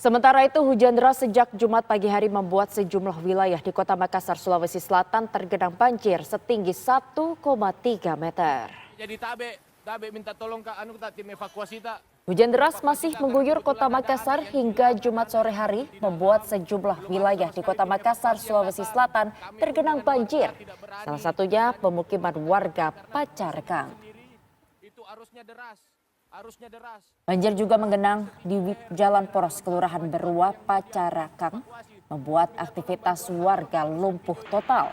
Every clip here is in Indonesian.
Sementara itu, hujan deras sejak Jumat pagi hari membuat sejumlah wilayah di Kota Makassar, Sulawesi Selatan tergenang banjir setinggi 1,3 meter. Jadi tabe minta tolong ke tim evakuasi tak. Hujan deras masih mengguyur Kota Makassar hingga Jumat sore hari, membuat sejumlah wilayah di Kota Makassar, Sulawesi Selatan tergenang banjir. Salah satunya pemukiman warga Pacarekang. Itu arusnya deras. Banjir juga menggenang di Jalan Poros Kelurahan Berua, Pacarekang, membuat aktivitas warga lumpuh total.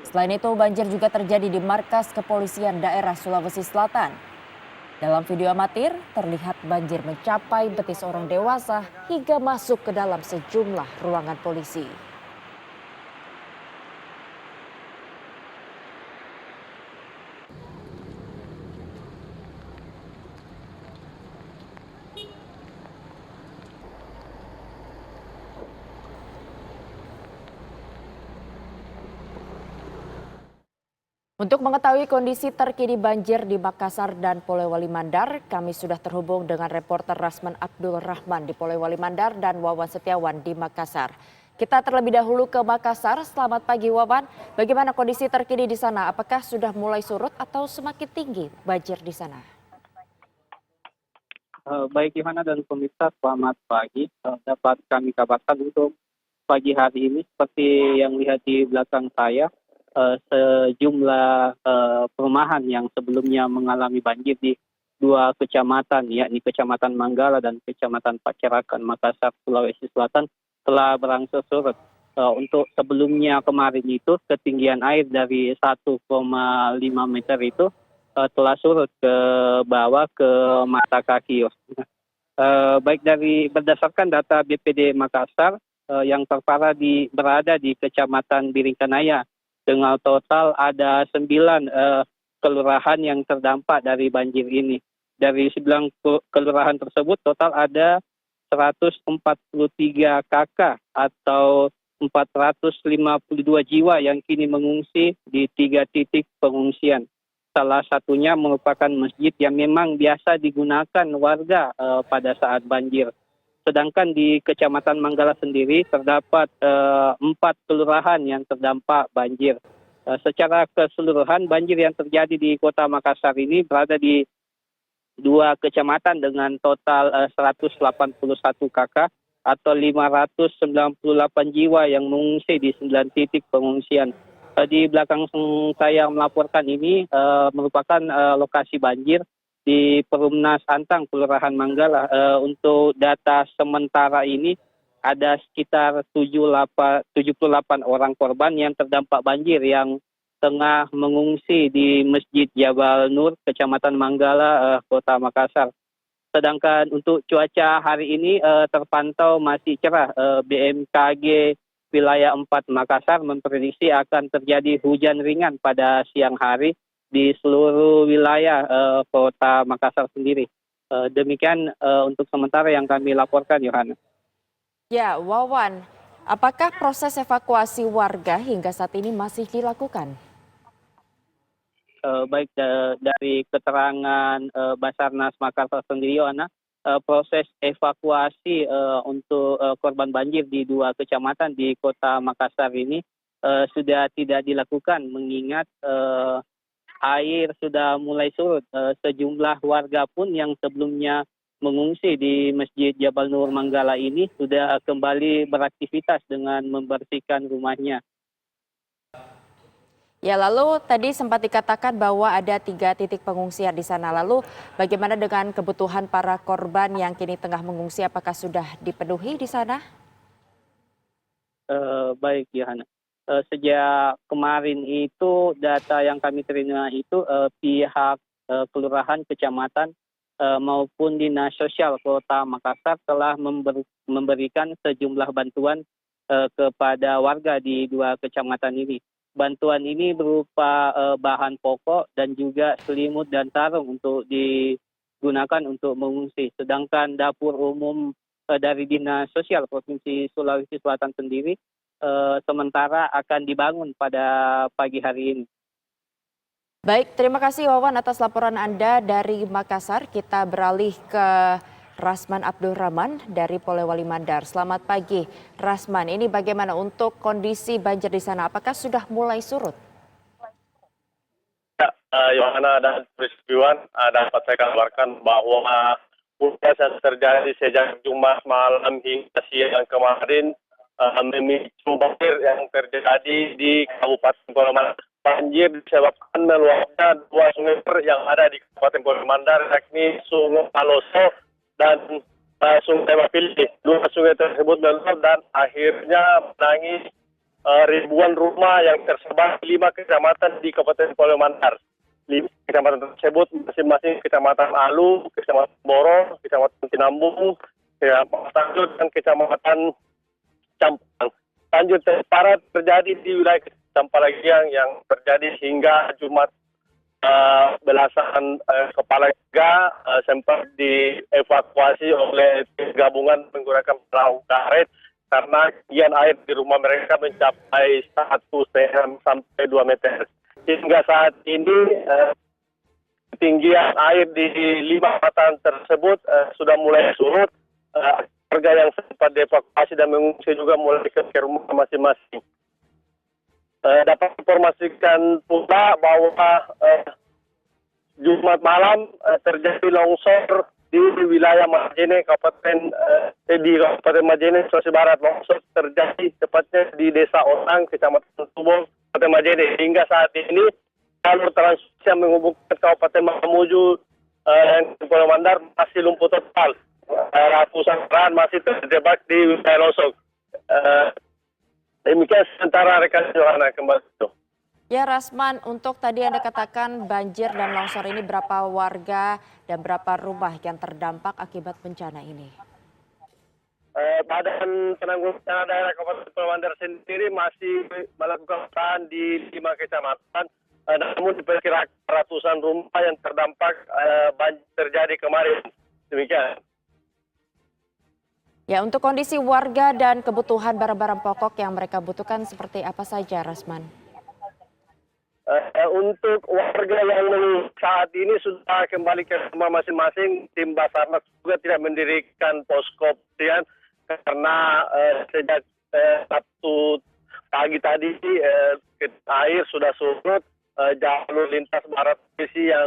Selain itu, banjir juga terjadi di markas kepolisian daerah Sulawesi Selatan. Dalam video amatir, terlihat banjir mencapai betis orang dewasa hingga masuk ke dalam sejumlah ruangan polisi. Untuk mengetahui kondisi terkini banjir di Makassar dan Polewali Mandar, kami sudah terhubung dengan reporter Rasman Abdul Rahman di Polewali Mandar dan Wawan Setiawan di Makassar. Kita terlebih dahulu ke Makassar. Selamat pagi Wawan, bagaimana kondisi terkini di sana? Apakah sudah mulai surut atau semakin tinggi banjir di sana? Baik Yohana dan pemirsa, selamat pagi. Dapat kami kabarkan untuk pagi hari ini seperti yang lihat di belakang saya, sejumlah perumahan yang sebelumnya mengalami banjir di dua kecamatan, yakni Kecamatan Manggala dan Kecamatan Pacarekang, Makassar, Sulawesi Selatan telah berangsur surut. Untuk sebelumnya kemarin itu ketinggian air dari 1,5 meter itu telah surut ke bawah ke mata kaki. Baik berdasarkan data BPD Makassar, yang terparah berada di Kecamatan Biringkanaya dengan total ada 9 kelurahan yang terdampak dari banjir ini. Dari 9 kelurahan tersebut total ada 143 KK atau 452 jiwa yang kini mengungsi di 3 titik pengungsian. Salah satunya merupakan masjid yang memang biasa digunakan warga pada saat banjir. Sedangkan di Kecamatan Manggala sendiri terdapat 4 kelurahan yang terdampak banjir. Secara keseluruhan banjir yang terjadi di Kota Makassar ini berada di 2 kecamatan dengan total 181 KK atau 598 jiwa yang mengungsi di 9 titik pengungsian. Di belakang saya melaporkan ini merupakan lokasi banjir di Perumnas Antang, Kelurahan Manggala. Untuk data sementara ini ada sekitar 78 orang korban yang terdampak banjir yang tengah mengungsi di Masjid Jabal Nur, Kecamatan Manggala, Kota Makassar. Sedangkan untuk cuaca hari ini terpantau masih cerah. BMKG Wilayah 4 Makassar memprediksi akan terjadi hujan ringan pada siang hari di seluruh wilayah Kota Makassar sendiri. Demikian untuk sementara yang kami laporkan, Yohana. Ya, Wawan, apakah proses evakuasi warga hingga saat ini masih dilakukan? Baik dari keterangan Basarnas Makassar sendiri, Yohana, proses evakuasi untuk korban banjir di 2 kecamatan di Kota Makassar ini sudah tidak dilakukan mengingat air sudah mulai surut. Sejumlah warga pun yang sebelumnya mengungsi di Masjid Jabal Nur Manggala ini sudah kembali beraktivitas dengan membersihkan rumahnya. Ya, lalu tadi sempat dikatakan bahwa ada 3 titik pengungsian di sana. Lalu bagaimana dengan kebutuhan para korban yang kini tengah mengungsi? Apakah sudah dipenuhi di sana? Baik, Yohana. Sejak kemarin itu data yang kami terima itu pihak kelurahan, kecamatan maupun dinas sosial Kota Makassar telah memberikan sejumlah bantuan kepada warga di 2 kecamatan ini. Bantuan ini berupa bahan pokok dan juga selimut dan sarung untuk digunakan untuk mengungsi. Sedangkan dapur umum dari Dinas Sosial Provinsi Sulawesi Selatan sendiri sementara akan dibangun pada pagi hari ini. Baik, terima kasih Wawan atas laporan Anda dari Makassar. Kita beralih ke Rasman Abdurrahman dari Polewali Mandar. Selamat pagi, Rasman. Ini bagaimana untuk kondisi banjir di sana? Apakah sudah mulai surut? Ya, Yohana dan Priswiwan dapat saya kabarkan bahwa hujan yang terjadi sejak Jumat malam hingga siang kemarin memicu banjir yang terjadi di Kabupaten Polewali Mandar. Banjir disebabkan meluapnya dua sungai yang ada di Kabupaten Polewali Mandar, yakni Sungai Paloso dan Sungai Mapili. Dua sungai tersebut meluap dan akhirnya menangis ribuan rumah yang tersebar di 5 kecamatan di Kabupaten Polewali Mandar. 5 kecamatan tersebut masing-masing Kecamatan Alu, Kecamatan Boro, Kecamatan Tinambung, Kecamatan Tanjung, dan Kecamatan Campang. Banjir terparah terjadi di wilayah Campalagiang yang terjadi hingga Jumat. Belasan kepala keluarga sempat dievakuasi oleh gabungan menggunakan perahu karet karena ketinggian air di rumah mereka mencapai 1,5 sampai 2 meter. Hingga saat ini ketinggian air di 5 kecamatan tersebut sudah mulai surut. Warga yang sempat dievakuasi dan mengungsi juga mulai ke rumah masing-masing. Dapat informasikan pula bahwa Jumat malam terjadi longsor di wilayah Majene, Kabupaten Majene, Sulawesi Barat. Longsor terjadi tepatnya di Desa Otang, Kecamatan Tubo, Kabupaten Majene. Hingga saat ini jalur transmisi yang menghubungkan Kabupaten Mamuju dan Polewali Mandar masih lumpuh total. Ratusan kendaraan masih terjebak di wilayah longsor. Demikian sementara rekan Johanna kembali. Ya Rasman, untuk tadi Anda katakan banjir dan longsor ini berapa warga dan berapa rumah yang terdampak akibat bencana ini? Badan Penanggulangan Daerah Kabupaten Polewali Mandar sendiri masih melakukan usaha di 5 kecamatan. Namun diperkirakan ratusan rumah yang terdampak banjir terjadi kemarin. Demikian. Ya, untuk kondisi warga dan kebutuhan barang-barang pokok yang mereka butuhkan seperti apa saja, Rasman? Untuk warga yang saat ini sudah kembali ke rumah masing-masing, tim Basarnas juga tidak mendirikan posko pengungsian karena sejak Sabtu pagi tadi air sudah surut. Jalur lintas barat sisi yang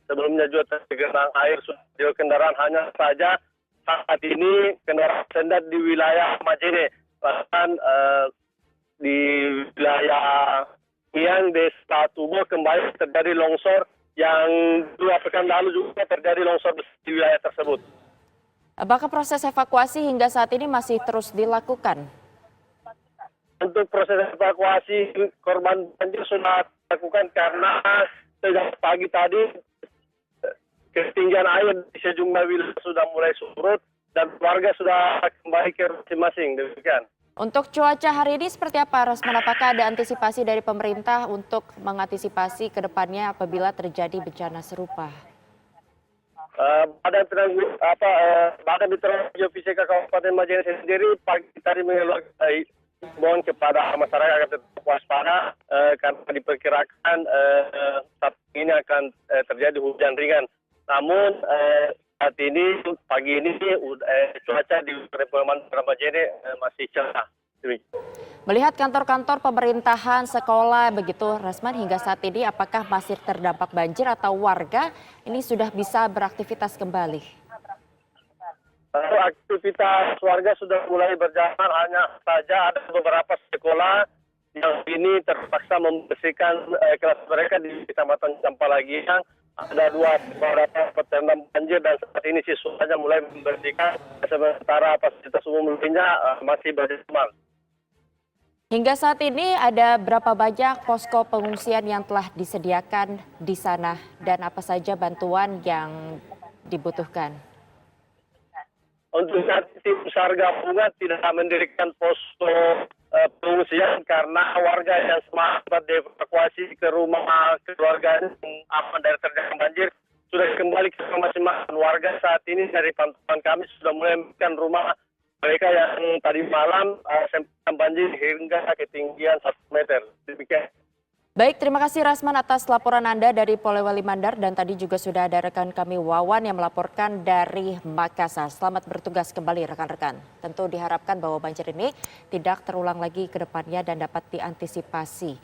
sebelumnya juga tergenang air sudah kendaraan hanya saja saat ini kendaraan sendat di wilayah Majene, bahkan di wilayah yang Desa Tubo kembali terjadi longsor yang 2 pekan lalu juga terjadi longsor di wilayah tersebut. Apakah proses evakuasi hingga saat ini masih terus dilakukan? Untuk proses evakuasi korban banjir sudah dilakukan karena sejak pagi tadi ketinggian air di sejumlah wilayah sudah mulai surut dan warga sudah kembali ke masing-masing. Demikian. Untuk cuaca hari ini seperti apa, Rasman? Apakah ada antisipasi dari pemerintah untuk mengantisipasi ke depannya apabila terjadi bencana serupa? Badan Meteorologi Geofisika Kabupaten Majene sendiri pagi tadi mengeluarkan himbauan kepada masyarakat agar tetap waspada karena diperkirakan saat ini akan terjadi hujan ringan. Namun saat ini pagi ini cuaca di Polewali Mandar Majene masih cerah. Melihat kantor-kantor pemerintahan, sekolah begitu, Rasman, hingga saat ini apakah masih terdampak banjir atau warga ini sudah bisa beraktivitas kembali? Aktivitas warga sudah mulai berjalan, hanya saja ada beberapa sekolah yang ini terpaksa membersihkan kelas mereka di Kecamatan Campalagiang. Ada 2 beberapa terendam banjir dan saat ini siswanya mulai membersihkan, sementara fasilitas umum lainnya masih berjalan. Hingga saat ini ada berapa banyak posko pengungsian yang telah disediakan di sana dan apa saja bantuan yang dibutuhkan? Untuk saat tim SAR gabungan tidak mendirikan posko pengungsian karena warga yang sempat dievakuasi ke rumah keluarga yang aman dari terjangan banjir sudah kembali ke masing-masing. Warga saat ini dari pantauan kami sudah mulai membersihkan rumah mereka yang tadi malam sempat banjir hingga ketinggian 1 meter. Demikian. Baik, terima kasih Rasman atas laporan Anda dari Polewali Mandar dan tadi juga sudah ada rekan kami Wawan yang melaporkan dari Makassar. Selamat bertugas kembali rekan-rekan. Tentu diharapkan bahwa banjir ini tidak terulang lagi ke depannya dan dapat diantisipasi.